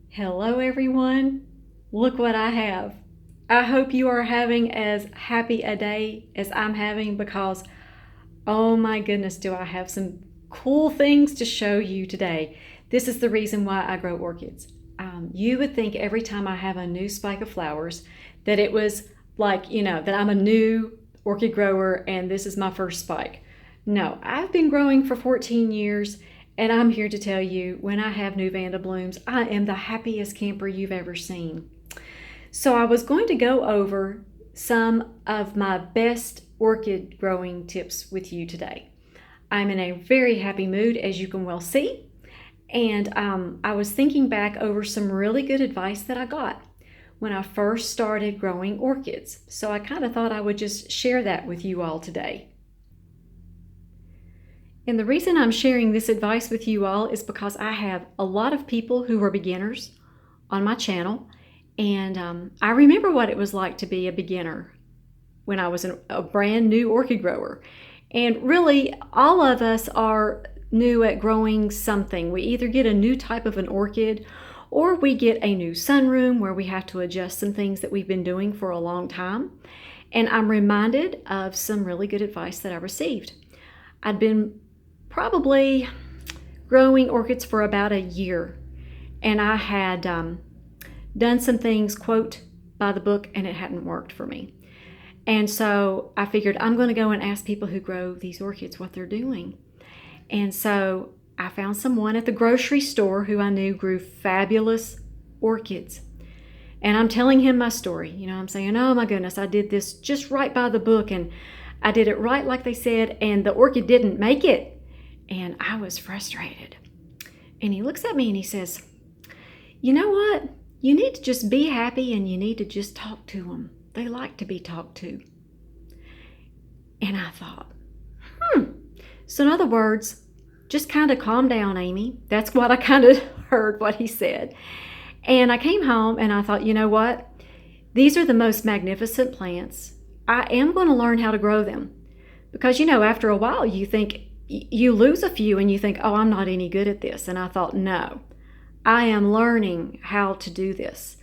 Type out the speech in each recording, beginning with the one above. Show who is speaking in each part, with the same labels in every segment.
Speaker 1: Hello everyone. Look what I have. I hope you are having as happy a day as I'm having because oh my goodness, do I have some cool things to show you today. This is the reason why I grow orchids. You would think every time I have a new spike of flowers that it was like, that I'm a new orchid grower and this is my first spike. No, I've been growing for 14 years and I'm here to tell you when I have new Vanda blooms, I am the happiest camper you've ever seen. So I was going to go over some of my best orchid growing tips with you today. I'm in a very happy mood, as you can well see, and I was thinking back over some really good advice that I got when I first started growing orchids. So I kind of thought I would just share that with you all today. And the reason I'm sharing this advice with you all is because I have a lot of people who are beginners on my channel. And I remember what it was like to be a beginner when I was a brand new orchid grower. And really, all of us are new at growing something. We either get a new type of an orchid or we get a new sunroom where we have to adjust some things that we've been doing for a long time. And I'm reminded of some really good advice that I received. I'd been probably growing orchids for about a year, and I had done some things, quote, by the book, and it hadn't worked for me. And so I figured I'm going to go and ask people who grow these orchids what they're doing. And so I found someone at the grocery store who I knew grew fabulous orchids. And I'm telling him my story. I'm saying, oh my goodness, I did this just right by the book and I did it right like they said, and the orchid didn't make it. And I was frustrated. And he looks at me and he says, you know what? You need to just be happy and you need to just talk to them. They like to be talked to. And I thought, So in other words, just kind of calm down, Amy. That's what I kind of heard what he said. And I came home and I thought, you know what? These are the most magnificent plants. I am going to learn how to grow them. Because, after a while you think, you lose a few and you think, oh, I'm not any good at this. And I thought, no, I am learning how to do this.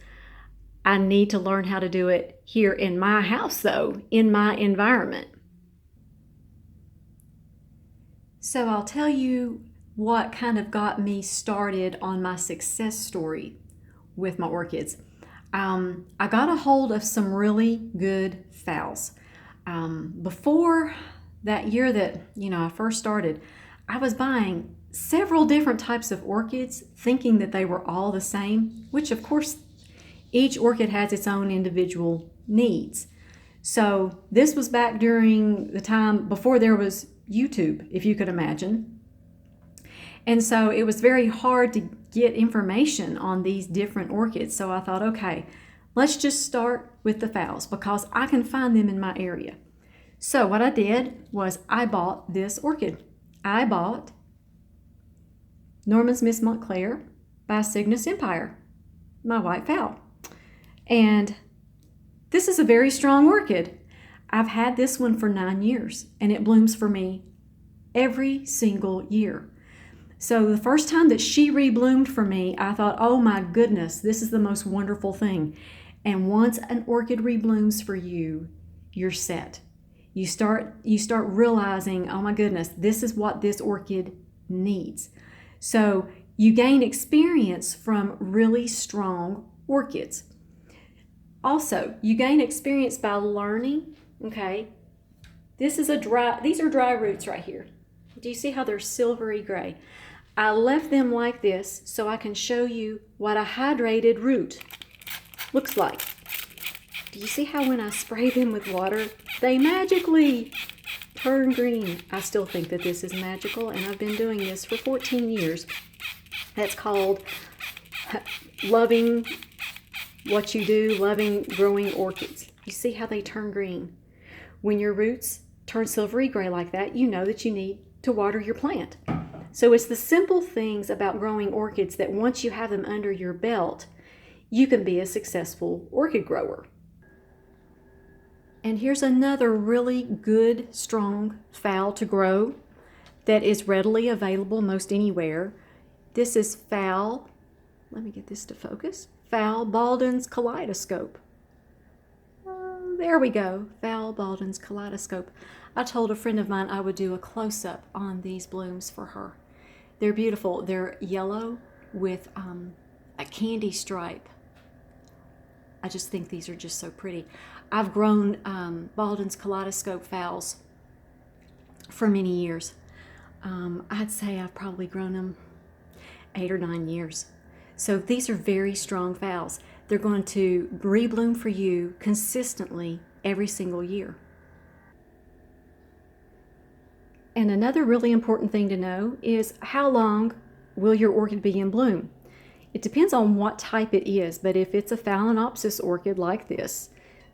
Speaker 1: I need to learn how to do it here in my house, though, in my environment. So I'll tell you what kind of got me started on my success story with my orchids. I got a hold of some really good phals. Before that year that I first started, I was buying several different types of orchids thinking that they were all the same, which of course each orchid has its own individual needs. So this was back during the time before there was YouTube, if you could imagine. And so it was very hard to get information on these different orchids. So I thought, okay, let's just start with the phals because I can find them in my area. So what I did was I bought this orchid. I bought Norman's Miss Montclair by Cygnus Empire, my white phal. And this is a very strong orchid. I've had this one for 9 years and it blooms for me every single year. So the first time that she rebloomed for me, I thought, oh my goodness, this is the most wonderful thing. And once an orchid reblooms for you, you're set. You start realizing, oh my goodness, this is what this orchid needs. So you gain experience from really strong orchids. Also, you gain experience by learning, okay? These are dry roots right here. Do you see how they're silvery gray? I left them like this so I can show you what a hydrated root looks like. Do you see how when I spray them with water, they magically turn green? I still think that this is magical, and I've been doing this for 14 years. That's called loving what you do, loving growing orchids. You see how they turn green? When your roots turn silvery gray like that, you know that you need to water your plant. So it's the simple things about growing orchids that once you have them under your belt, you can be a successful orchid grower. And here's another really good, strong phal to grow that is readily available most anywhere. This is phal let me get this to focus. Val Baldwin's kaleidoscope. There we go, Val Baldwin's kaleidoscope. I told a friend of mine I would do a close-up on these blooms for her. They're beautiful. They're yellow with a candy stripe. I just think these are just so pretty. I've grown Baldwin's kaleidoscope phals for many years. I'd say I've probably grown them 8 or 9 years. So these are very strong phals. They're going to rebloom for you consistently every single year. And another really important thing to know is how long will your orchid be in bloom? It depends on what type it is, but if it's a Phalaenopsis orchid like this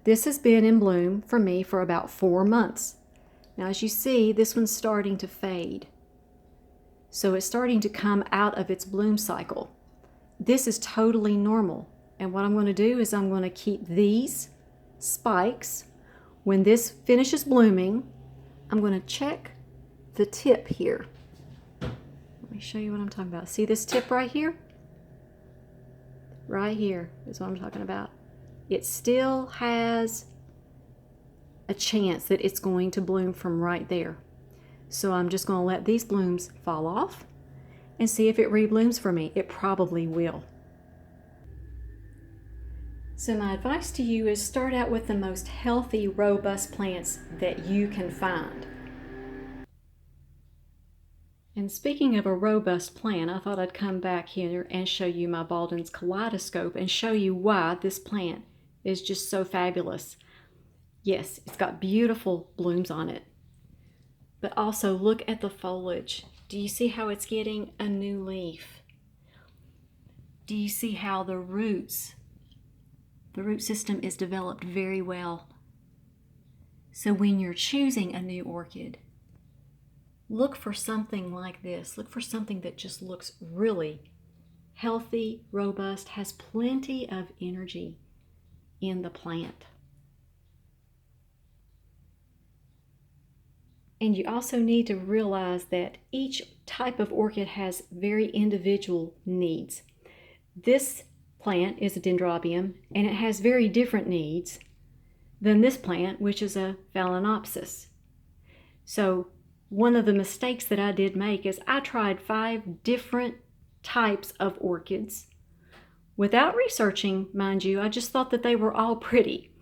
Speaker 1: has been in bloom for me for about 4 months. Now as you see, this one's starting to fade. So it's starting to come out of its bloom cycle. This is totally normal. And what I'm going to do is I'm going to keep these spikes. When this finishes blooming, I'm going to check the tip here. Let me show you what I'm talking about. See this tip right here? Right here is what I'm talking about. It still has a chance that it's going to bloom from right there. So I'm just going to let these blooms fall off and see if it reblooms for me. It probably will. So my advice to you is start out with the most healthy, robust plants that you can find. And speaking of a robust plant, I thought I'd come back here and show you my Baldwin's kaleidoscope and show you why this plant is just so fabulous. Yes, it's got beautiful blooms on it, but also look at the foliage. Do you see how it's getting a new leaf? Do you see how the root system is developed very well? So when you're choosing a new orchid, look for something like this. Look for something that just looks really healthy, robust, has plenty of energy in the plant. And you also need to realize that each type of orchid has very individual needs. This plant is a dendrobium, and it has very different needs than this plant, which is a Phalaenopsis. So one of the mistakes that I did make is I tried 5 different types of orchids without researching, mind you. I just thought that they were all pretty.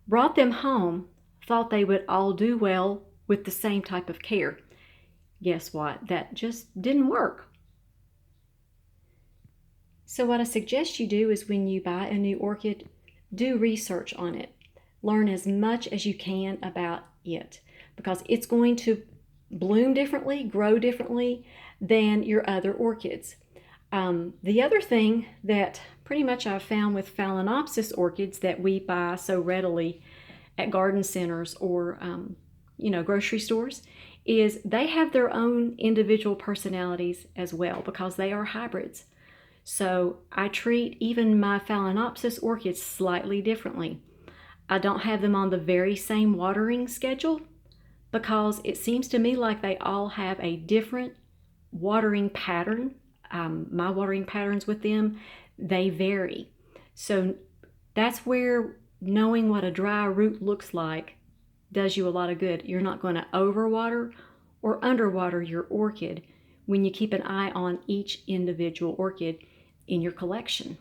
Speaker 1: Brought them home, thought they would all do well with the same type of care. Guess what? That just didn't work. So what I suggest you do is when you buy a new orchid, do research on it. Learn as much as you can about it, because it's going to bloom differently, grow differently than your other orchids. The other thing that pretty much I've found with Phalaenopsis orchids that we buy so readily at garden centers or grocery stores is they have their own individual personalities as well, because they are hybrids. So I treat even my Phalaenopsis orchids slightly differently. I don't have them on the very same watering schedule because it seems to me like they all have a different watering pattern. My watering patterns with them, they vary. So that's where knowing what a dry root looks like does you a lot of good. You're not going to overwater or underwater your orchid when you keep an eye on each individual orchid in your collection.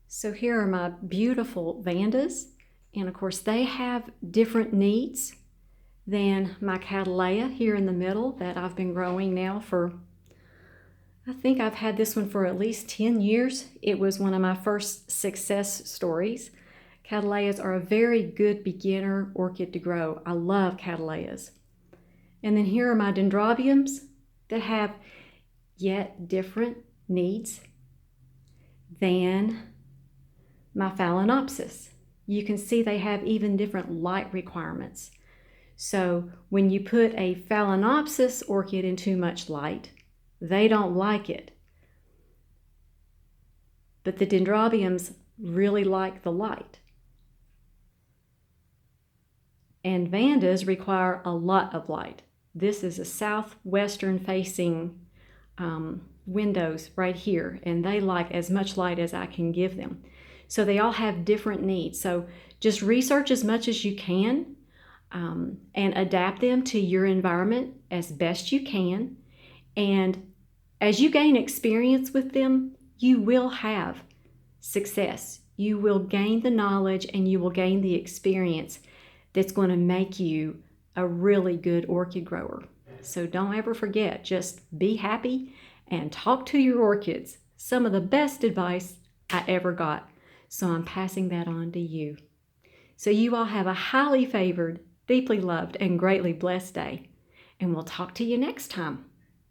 Speaker 1: So here are my beautiful Vandas, and of course they have different needs than my Cattleya here in the middle that I've been growing now for, I think I've had this one for at least 10 years. It was one of my first success stories. Cattleyas are a very good beginner orchid to grow. I love Cattleyas. And then here are my Dendrobiums that have yet different needs than my Phalaenopsis. You can see they have even different light requirements. So when you put a Phalaenopsis orchid in too much light, they don't like it. But the Dendrobiums really like the light. And Vandas require a lot of light. This is a southwestern facing windows right here, and they like as much light as I can give them. So they all have different needs. So just research as much as you can, and adapt them to your environment as best you can. And as you gain experience with them, you will have success. You will gain the knowledge and you will gain the experience that's going to make you a really good orchid grower. So don't ever forget, just be happy and talk to your orchids. Some of the best advice I ever got. So I'm passing that on to you. So you all have a highly favored, deeply loved, and greatly blessed day. And we'll talk to you next time.